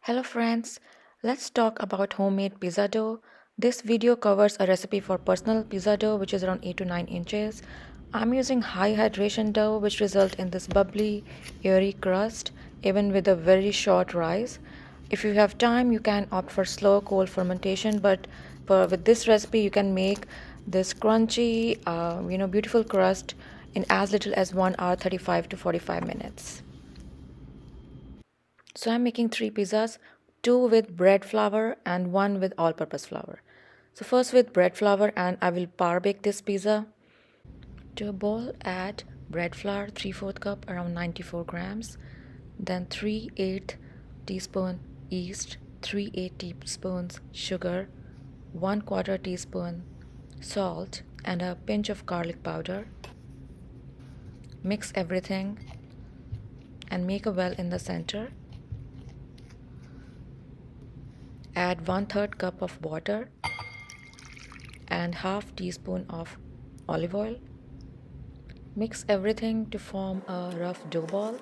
Hello friends, let's talk about homemade pizza dough. This video covers a recipe for personal pizza dough which is around 8 to 9 inches. I'm using high hydration dough which result in this bubbly, airy crust even with a very short rise. If you have time you can opt for slow cold fermentation, but with this recipe you can make this crunchy, beautiful crust in as little as 1 hour 35 to 45 minutes. So I'm making three pizzas, two with bread flour and one with all-purpose flour. So first with bread flour, and I will par bake this pizza. To a bowl add bread flour 3/4 cup around 94 grams, then 3/8 teaspoon yeast, 3/8 teaspoons sugar, 1/4 teaspoon salt and a pinch of garlic powder. Mix everything and make a well in the center. Add 1/3 cup of water and half teaspoon of olive oil. Mix everything to form a rough dough ball.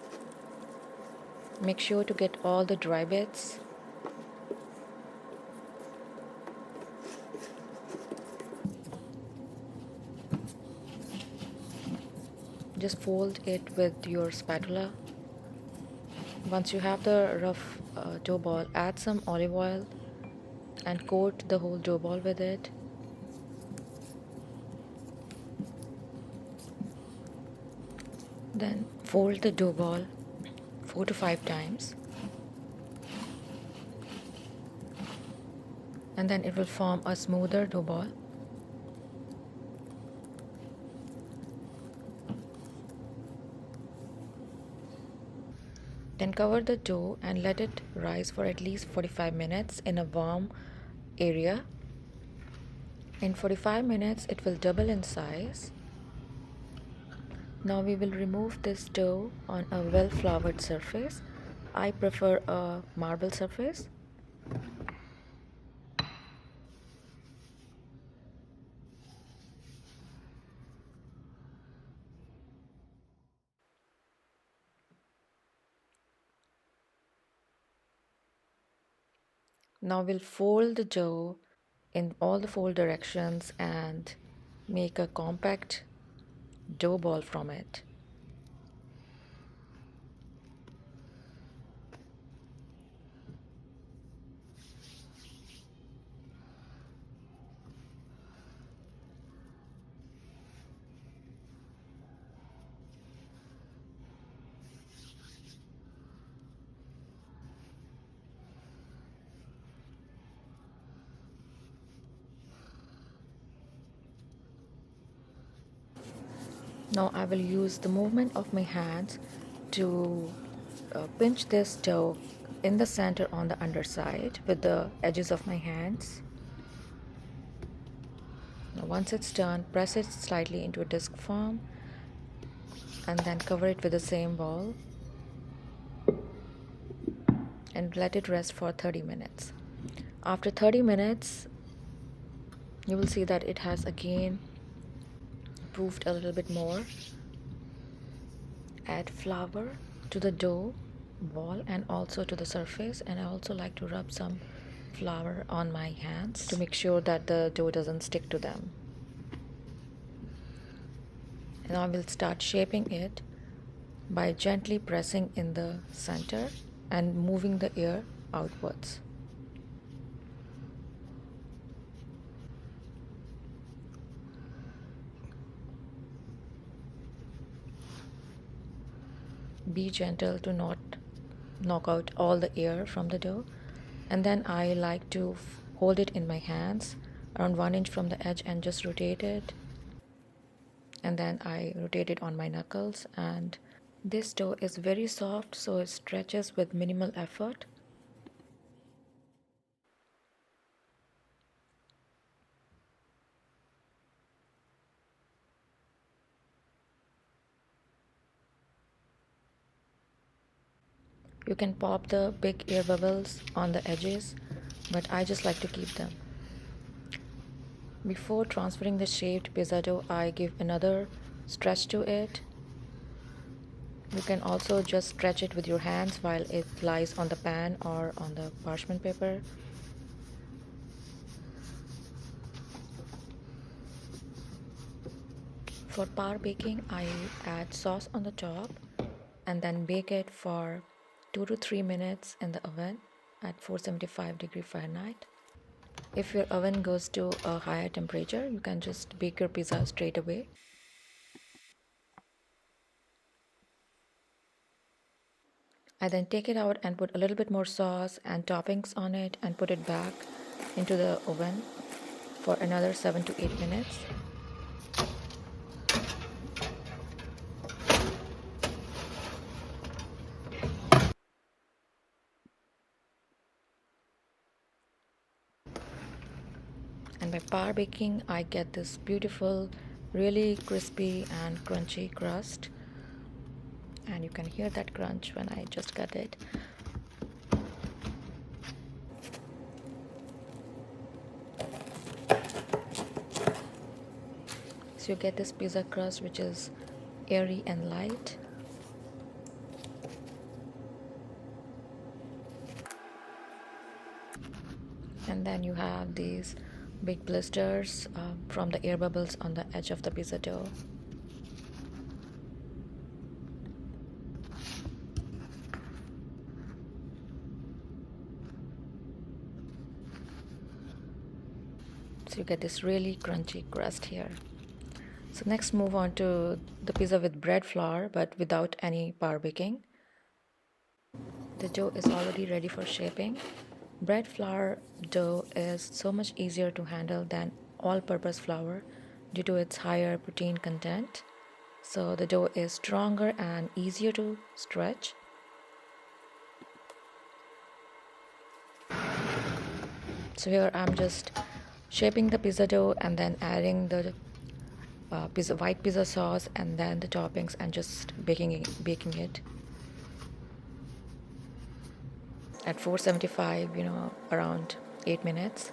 Make sure to get all the dry bits. Just fold it with your spatula. Once you have the rough dough ball, add some olive oil and coat the whole dough ball with it. Then fold the dough ball 4 to 5 times, and then it will form a smoother dough ball. Then cover the dough and let it rise for at least 45 minutes in a warm area. In 45 minutes it will double in size. Now we will remove this dough on a well floured surface. I prefer a marble surface. Now we'll fold the dough in all the four directions and make a compact dough ball from it. Now I will use the movement of my hands to pinch this dough in the center on the underside with the edges of my hands. Now once it's done, press it slightly into a disc form and then cover it with the same ball and let it rest for 30 minutes. After 30 minutes, you will see that it has again proofed a little bit more. Add flour to the dough ball and also to the surface, and I also like to rub some flour on my hands to make sure that the dough doesn't stick to them. And I will start shaping it by gently pressing in the center and moving the air outwards. Be gentle to not knock out all the air from the dough. And then I like to hold it in my hands around 1 inch from the edge and just rotate it. And then I rotate it on my knuckles, and this dough is very soft, so it stretches with minimal effort. You can pop the big air bubbles on the edges, but I just like to keep them. Before transferring the shaped pizza dough, I give another stretch to it. You can also just stretch it with your hands while it lies on the pan or on the parchment paper. For par baking, I add sauce on the top and then bake it for 2 to 3 minutes in the oven at 475 degrees Fahrenheit. If your oven goes to a higher temperature, you can just bake your pizza straight away. I then take it out and put a little bit more sauce and toppings on it and put it back into the oven for another 7 to 8 minutes. And by par baking, I get this beautiful, really crispy and crunchy crust. And you can hear that crunch when I just cut it. So you get this pizza crust which is airy and light. And then you have these big blisters from the air bubbles on the edge of the pizza dough. So you get this really crunchy crust here. So next move on to the pizza with bread flour but without any par baking. The dough is already ready for shaping. Bread flour dough is so much easier to handle than all-purpose flour due to its higher protein content. So the dough is stronger and easier to stretch. So here I'm just shaping the pizza dough and then adding the white pizza sauce and then the toppings and just baking it at 475, around 8 minutes.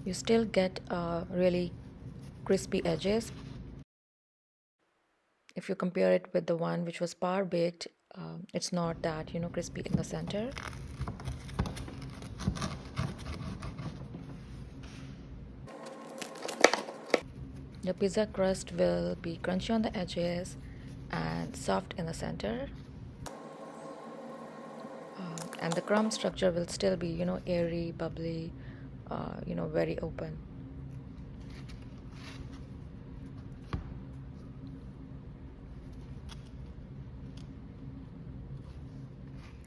You still get really crispy edges. If you compare it with the one which was par baked, it's not that crispy in the center. The pizza crust will be crunchy on the edges and soft in the center, and the crumb structure will still be airy, bubbly, very open.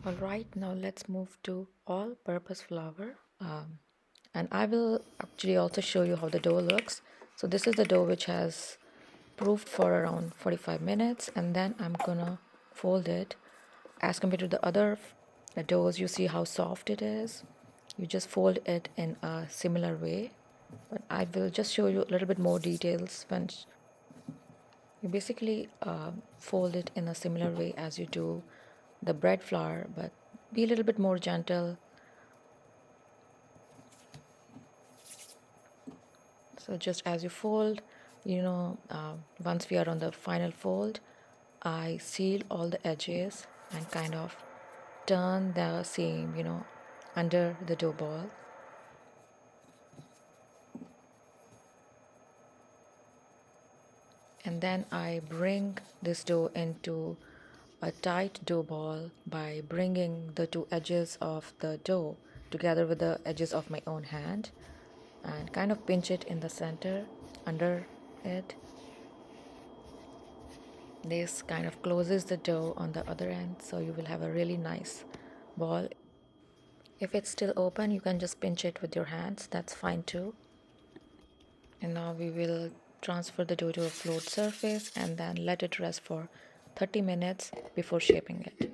Alright, now let's move to all-purpose flour. And I will actually also show you how the dough looks. So this is the dough which has proofed for around 45 minutes, and then I'm gonna fold it. As compared to the other doughs, you see how soft it is. You just fold it in a similar way, but I will just show you a little bit more details when you basically fold it in a similar way as you do the bread flour, but be a little bit more gentle. So just as you fold, once we are on the final fold, I seal all the edges and kind of turn the seam, under the dough ball. And then I bring this dough into a tight dough ball by bringing the two edges of the dough together with the edges of my own hand and kind of pinch it in the center under it. This kind of closes the dough on the other end, so you will have a really nice ball. If it's still open, you can just pinch it with your hands, that's fine too. And now we will transfer the dough to a flat surface and then let it rest for 30 minutes before shaping it.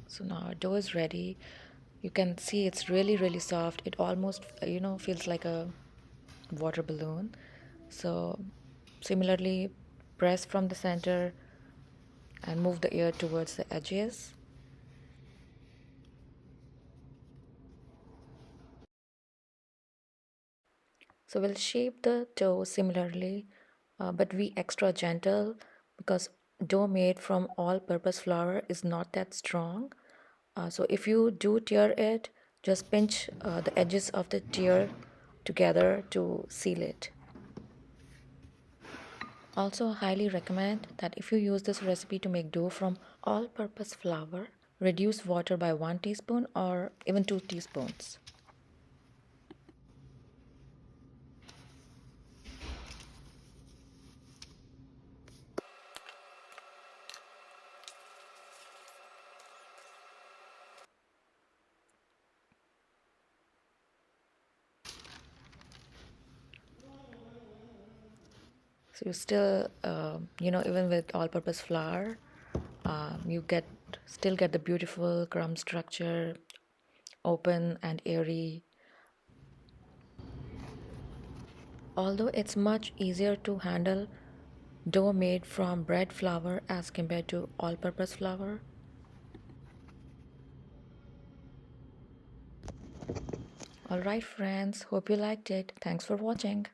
So now our dough is ready. You can see it's really soft. It almost feels like a water balloon. So similarly, press from the center and move the air towards the edges. So we'll shape the dough similarly, but be extra gentle because dough made from all-purpose flour is not that strong. So if you do tear it, just pinch the edges of the tear together to seal it. Also, I highly recommend that if you use this recipe to make dough from all-purpose flour, reduce water by 1 teaspoon or even 2 teaspoons. So you still, even with all-purpose flour, you still get the beautiful crumb structure, open and airy. Although it's much easier to handle dough made from bread flour as compared to all-purpose flour. Alright friends, hope you liked it. Thanks for watching.